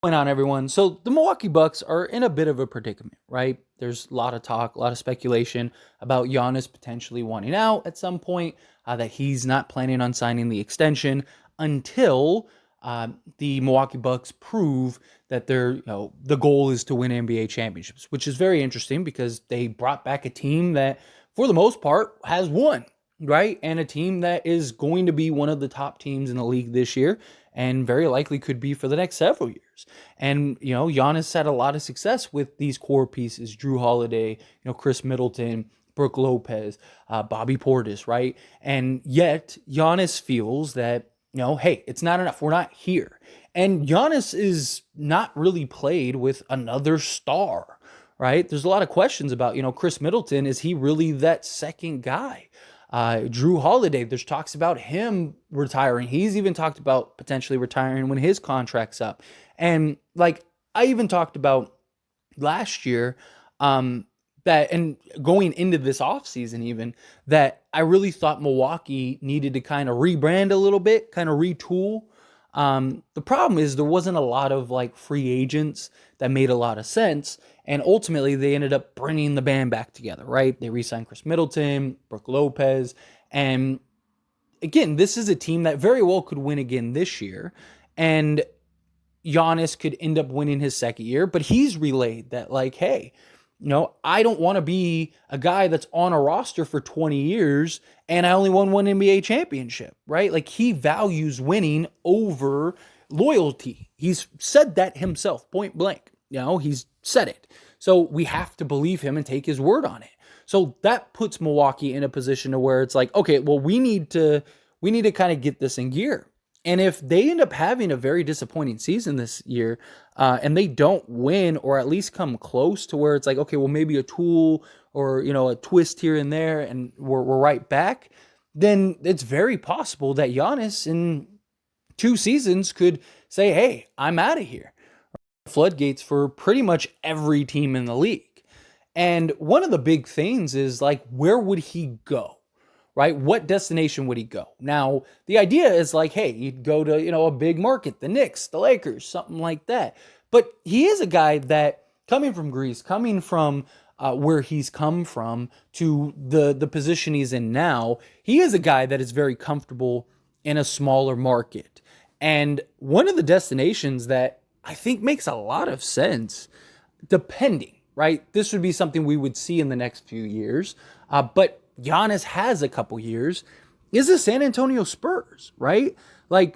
Going on, everyone? So the Milwaukee Bucks are in a bit of a predicament, right? There's a lot of talk, a lot of speculation about Giannis potentially wanting out at some point, that he's not planning on signing the extension until the Milwaukee Bucks prove that the goal is to win NBA championships, which is very interesting because they brought back a team that, for the most part, has won, right? And a team that is going to be one of the top teams in the league this year and very likely could be for the next several years. And, Giannis had a lot of success with these core pieces, Drew Holiday, Chris Middleton, Brook Lopez, Bobby Portis, right? And yet Giannis feels that, hey, it's not enough. We're not here. And Giannis is not really played with another star, right? There's a lot of questions about, Chris Middleton. Is he really that second guy? Drew Holiday, there's talks about him retiring. He's even talked about potentially retiring when his contract's up. And I even talked about last year, that, and going into this offseason even, that I really thought Milwaukee needed to kind of rebrand a little bit, kind of retool. The problem is there wasn't a lot of free agents that made a lot of sense. And ultimately they ended up bringing the band back together, right? They re-signed Chris Middleton, Brook Lopez. And again, this is a team that very well could win again this year. And Giannis could end up winning his second year, but he's relayed that hey, I don't want to be a guy that's on a roster for 20 years and I only won one NBA championship, right? He values winning over loyalty. He's said that himself, point blank. He's said it. So we have to believe him and take his word on it. So that puts Milwaukee in a position to where it's okay, well, we need to kind of get this in gear. And if they end up having a very disappointing season this year, and they don't win or at least come close to where it's okay, well, maybe a tool or, a twist here and there, and we're right back, then it's very possible that Giannis in 2 seasons could say, hey, I'm out of here. Floodgates for pretty much every team in the league. And one of the big things is where would he go? Right? What destination would he go? Now, the idea is hey, you'd go to, a big market, the Knicks, the Lakers, something like that. But he is a guy that coming from Greece, coming from where he's come from to the position he's in now, he is a guy that is very comfortable in a smaller market. And one of the destinations that I think makes a lot of sense, depending, right? This would be something we would see in the next few years. But Giannis has a couple years, is the San Antonio Spurs, right?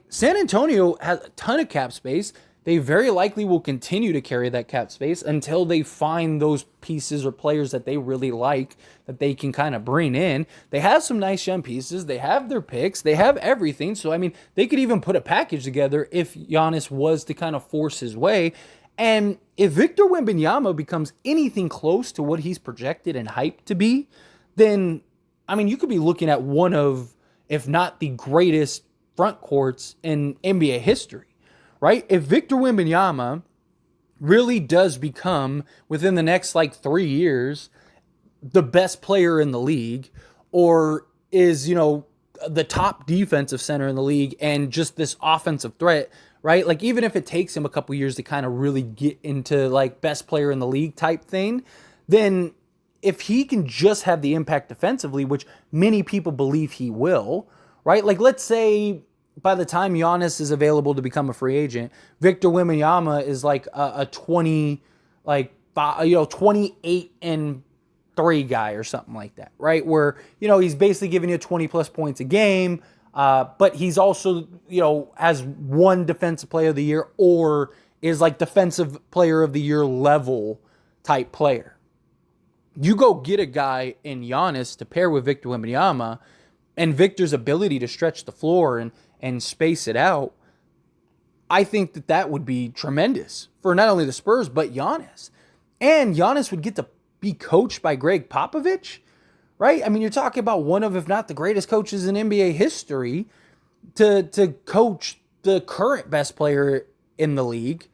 San Antonio has a ton of cap space. They very likely will continue to carry that cap space until they find those pieces or players that they really like that they can kind of bring in. They have some nice young pieces. They have their picks. They have everything. So, they could even put a package together if Giannis was to kind of force his way. And if Victor Wembanyama becomes anything close to what he's projected and hyped to be, then you could be looking at one of, if not the greatest front courts in NBA history, right? If Victor Wembanyama really does become, within the next 3 years, the best player in the league, or is, the top defensive center in the league and just this offensive threat, right? Even if it takes him a couple years to kind of really get into best player in the league type thing, then if he can just have the impact defensively, which many people believe he will, right? Let's say by the time Giannis is available to become a free agent, Victor Wembanyama is a 28 and 3 guy or something like that, right? Where, he's basically giving you 20 plus points a game, but he's also, has one defensive player of the year or is defensive player of the year level type player. You go get a guy in Giannis to pair with Victor Wembanyama, and Victor's ability to stretch the floor and space it out, I think that would be tremendous for not only the Spurs, but Giannis. And Giannis would get to be coached by Greg Popovich, right? You're talking about one of, if not the greatest coaches in NBA history to coach the current best player in the league,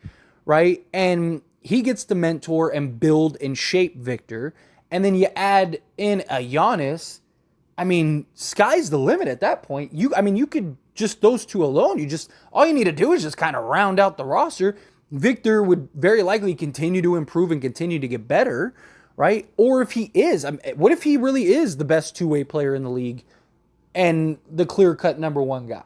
right? And he gets to mentor and build and shape Victor. And then you add in a Giannis. Sky's the limit at that point. You could just those two alone. All you need to do is just kind of round out the roster. Victor would very likely continue to improve and continue to get better, right? Or if he is, what if he really is the best two-way player in the league and the clear-cut number one guy,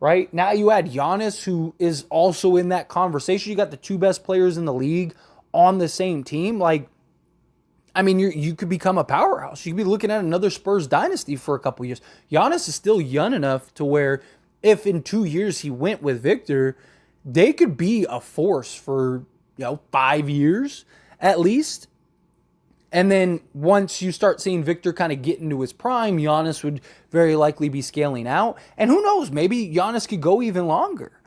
right? Now you add Giannis, who is also in that conversation. You got the two best players in the league on the same team. Like, I mean, you could become a powerhouse. You could be looking at another Spurs dynasty for a couple years. Giannis is still young enough to where if in 2 years he went with Victor, they could be a force for, 5 years at least. And then once you start seeing Victor kind of get into his prime, Giannis would very likely be scaling out. And who knows, maybe Giannis could go even longer.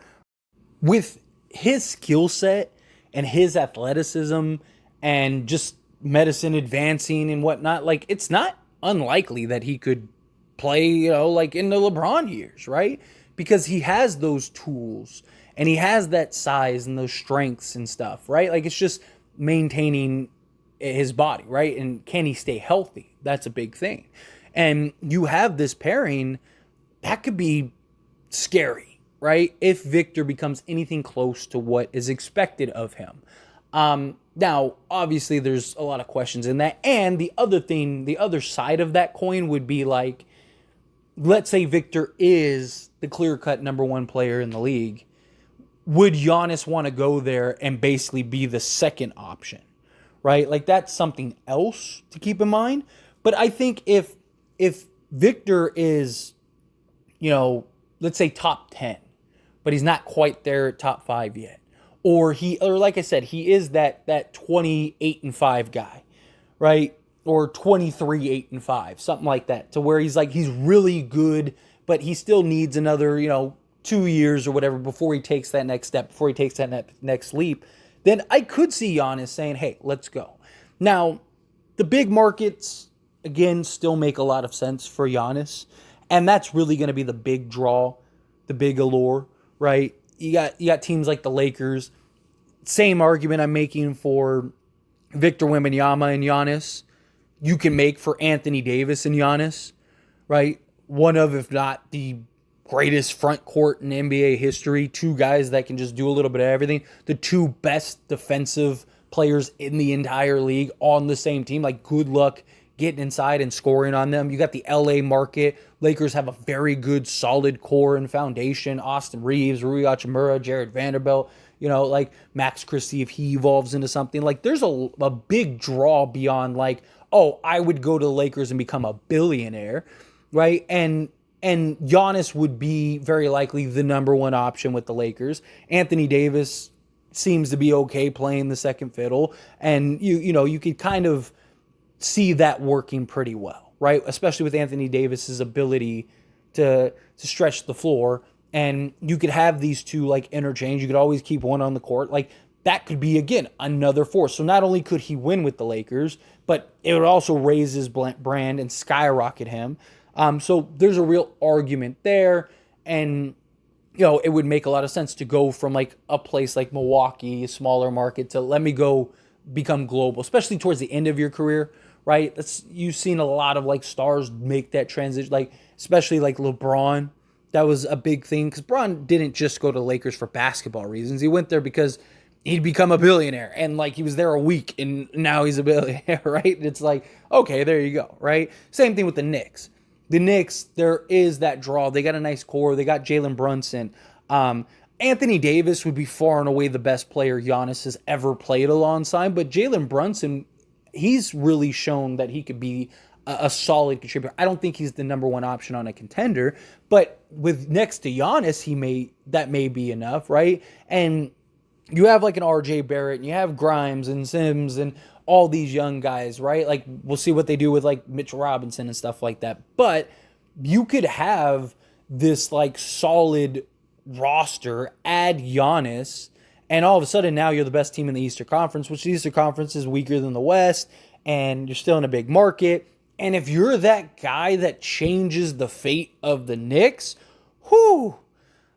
With his skill set and his athleticism and just medicine advancing and whatnot, like it's not unlikely that he could play, like in the LeBron years, right? Because he has those tools and he has that size and those strengths and stuff, right? Like it's just maintaining his body, right? And can he stay healthy? That's a big thing. And you have this pairing that could be scary, right? If Victor becomes anything close to what is expected of him. Now, obviously, there's a lot of questions in that. And the other side of that coin would be like, let's say Victor is the clear-cut number one player in the league. Would Giannis want to go there and basically be the second option, right? Like that's something else to keep in mind. But I think if Victor is, let's say top 10, but he's not quite there at top 5 yet. Or like I said, he is that 28-5 guy, right? Or 23-8-5, something like that, to where he's really good, but he still needs another, 2 years or whatever before he takes that next step, before he takes that next leap. Then I could see Giannis saying, hey, let's go. Now, the big markets, again, still make a lot of sense for Giannis. And that's really going to be the big draw, the big allure, right? You got teams like the Lakers. Same argument I'm making for Victor Wembanyama and Giannis. You can make for Anthony Davis and Giannis, right? One of, if not the greatest front court in NBA history. Two guys that can just do a little bit of everything. The two best defensive players in the entire league on the same team. Like, good luck getting inside and scoring on them. You got the LA market. Lakers have a very good, solid core and foundation. Austin Reeves, Rui Hachimura, Jared Vanderbilt, like Max Christie if he evolves into something. Like, there's a big draw beyond like, oh, I would go to the Lakers and become a billionaire, right? And Giannis would be very likely the number one option with the Lakers. Anthony Davis seems to be okay playing the second fiddle. And you could kind of see that working pretty well, right? Especially with Anthony Davis's ability to stretch the floor. And you could have these two like interchange. You could always keep one on the court. Like that could be, again, another force. So not only could he win with the Lakers, but it would also raise his brand and skyrocket him. So there's a real argument there. And, it would make a lot of sense to go from like a place like Milwaukee, a smaller market, to let me go become global, especially towards the end of your career, right? You've seen a lot of like stars make that transition, like especially like LeBron. That was a big thing because LeBron didn't just go to Lakers for basketball reasons. He went there because he'd become a billionaire, and like he was there a week and now he's a billionaire, right? It's like, okay, there you go, right? Same thing with the Knicks. The Knicks, there is that draw. They got a nice core. They got Jalen Brunson. Anthony Davis would be far and away the best player Giannis has ever played alongside, but Jalen Brunson, he's really shown that he could be a solid contributor. I don't think he's the number one option on a contender, but with next to Giannis, that may be enough, right? And you have like an RJ Barrett, and you have Grimes and Sims and all these young guys, right? Like, we'll see what they do with like Mitchell Robinson and stuff like that. But you could have this like solid roster, add Giannis, and all of a sudden now you're the best team in the Eastern Conference, which the Eastern Conference is weaker than the West, and you're still in a big market. And if you're that guy that changes the fate of the Knicks,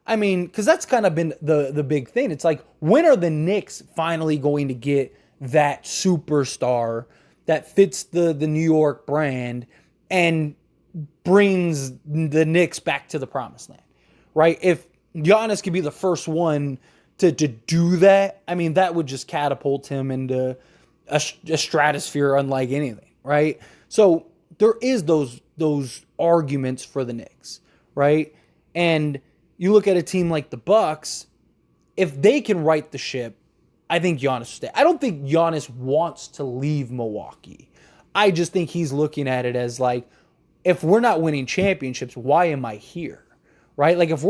I mean, because that's kind of been the big thing. It's like, when are the Knicks finally going to get that superstar that fits the New York brand and brings the Knicks back to the promised land, right? If Giannis could be the first one to do that, I mean, that would just catapult him into a stratosphere unlike anything, right? So there is those arguments for the Knicks, right? And you look at a team like the Bucks, if they can right the ship, I think Giannis will stay. I don't think Giannis wants to leave Milwaukee. I just think he's looking at it as like, if we're not winning championships, why am I here? Right? Like if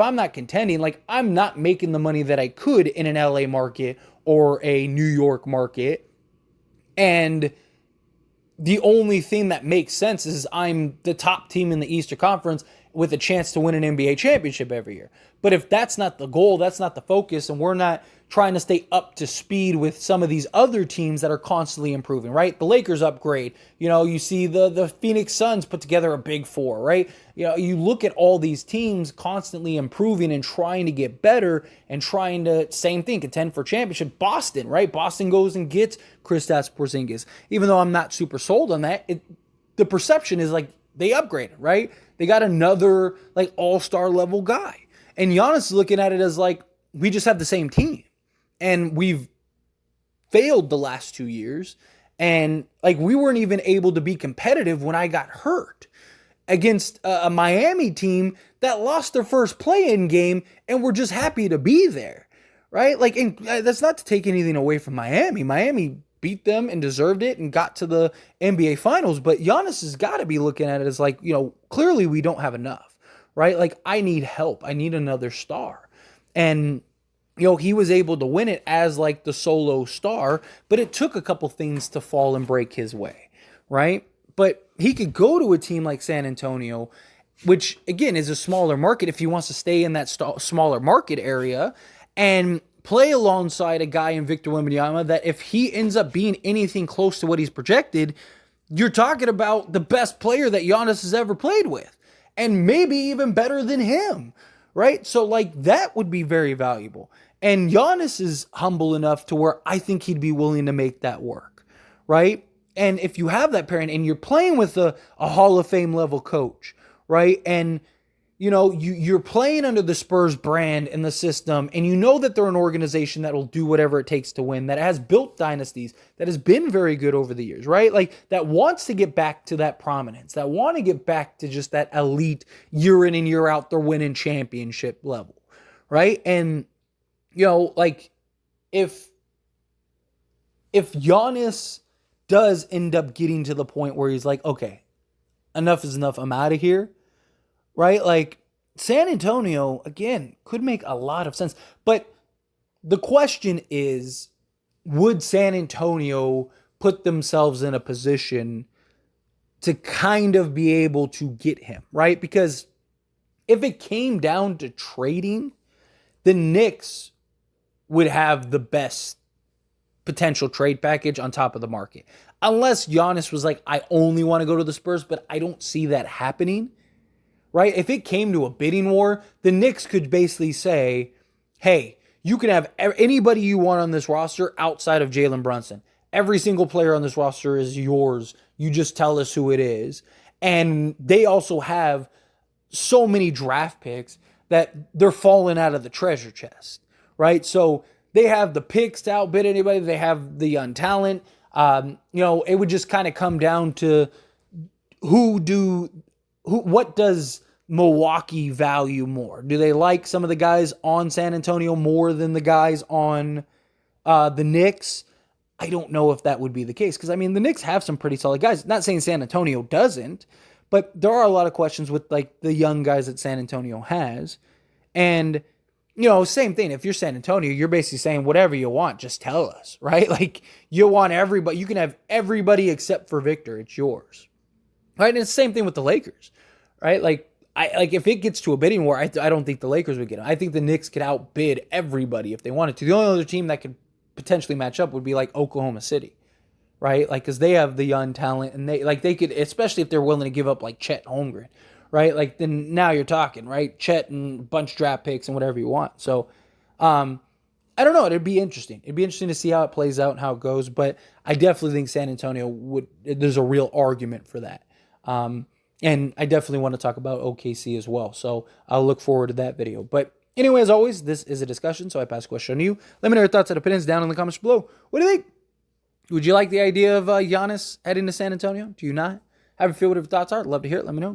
I'm not contending, like I'm not making the money that I could in an LA market or a New York market. And the only thing that makes sense is I'm the top team in the Eastern Conference with a chance to win an NBA championship every year. But if that's not the goal, that's not the focus, and we're not trying to stay up to speed with some of these other teams that are constantly improving, right? The Lakers upgrade. You see the Phoenix Suns put together a big four, right? You look at all these teams constantly improving and trying to get better and trying to, same thing, contend for championship. Boston, right? Boston goes and gets Kristaps Porzingis. Even though I'm not super sold on that, the perception is like they upgraded, right? They got another like all-star level guy. And Giannis is looking at it as like, we just have the same team. And we've failed the last 2 years. And like we weren't even able to be competitive when I got hurt against a Miami team that lost their first play-in game and we're just happy to be there, right? Like, and that's not to take anything away from Miami. Miami beat them and deserved it and got to the NBA Finals. But Giannis has got to be looking at it as like, clearly we don't have enough, right? Like I need help. I need another star. And he was able to win it as like the solo star, but it took a couple things to fall and break his way, right? But he could go to a team like San Antonio, which again is a smaller market if he wants to stay in that smaller market area and play alongside a guy in Victor Wembanyama that if he ends up being anything close to what he's projected, you're talking about the best player that Giannis has ever played with and maybe even better than him, right? So like that would be very valuable. And Giannis is humble enough to where I think he'd be willing to make that work, right? And if you have that pairing and you're playing with a Hall of Fame level coach, right? And, you're playing under the Spurs brand and the system, and you know that they're an organization that will do whatever it takes to win, that has built dynasties, that has been very good over the years, right? Like that wants to get back to that prominence, that want to get back to just that elite year in and year out, they're winning championship level, right? And like if Giannis does end up getting to the point where he's like, okay, enough is enough, I'm out of here, right? Like San Antonio, again, could make a lot of sense. But the question is, would San Antonio put themselves in a position to kind of be able to get him, right? Because if it came down to trading, the Knicks would have the best potential trade package on top of the market. Unless Giannis was like, I only want to go to the Spurs, but I don't see that happening, right? If it came to a bidding war, the Knicks could basically say, hey, you can have anybody you want on this roster outside of Jalen Brunson. Every single player on this roster is yours. You just tell us who it is. And they also have so many draft picks that they're falling out of the treasure chest, right? So they have the picks to outbid anybody. They have the young talent. It would just kind of come down to what does Milwaukee value more? Do they like some of the guys on San Antonio more than the guys on the Knicks? I don't know if that would be the case because, the Knicks have some pretty solid guys. Not saying San Antonio doesn't, but there are a lot of questions with like the young guys that San Antonio has. And, same thing. If you're San Antonio, you're basically saying whatever you want, just tell us, right? Like you want everybody, you can have everybody except for Victor. It's yours, right? And it's the same thing with the Lakers, right? Like if it gets to a bidding war, I don't think the Lakers would get him. I think the Knicks could outbid everybody if they wanted to. The only other team that could potentially match up would be like Oklahoma City, right? Like, because they have the young talent and they could, especially if they're willing to give up like Chet Holmgren, right? Like then now you're talking, right? Chet and a bunch of draft picks and whatever you want. So, I don't know. It'd be interesting. It'd be interesting to see how it plays out and how it goes. But I definitely think San Antonio there's a real argument for that. And I definitely want to talk about OKC as well. So I'll look forward to that video. But Anyway, as always, this is a discussion, so I pass the question on to you. Let me know your thoughts and opinions down in the comments below. What do you think? Would you like the idea of Giannis heading to San Antonio? Do you not? Have a feel what your thoughts are? Love to hear it. Let me know.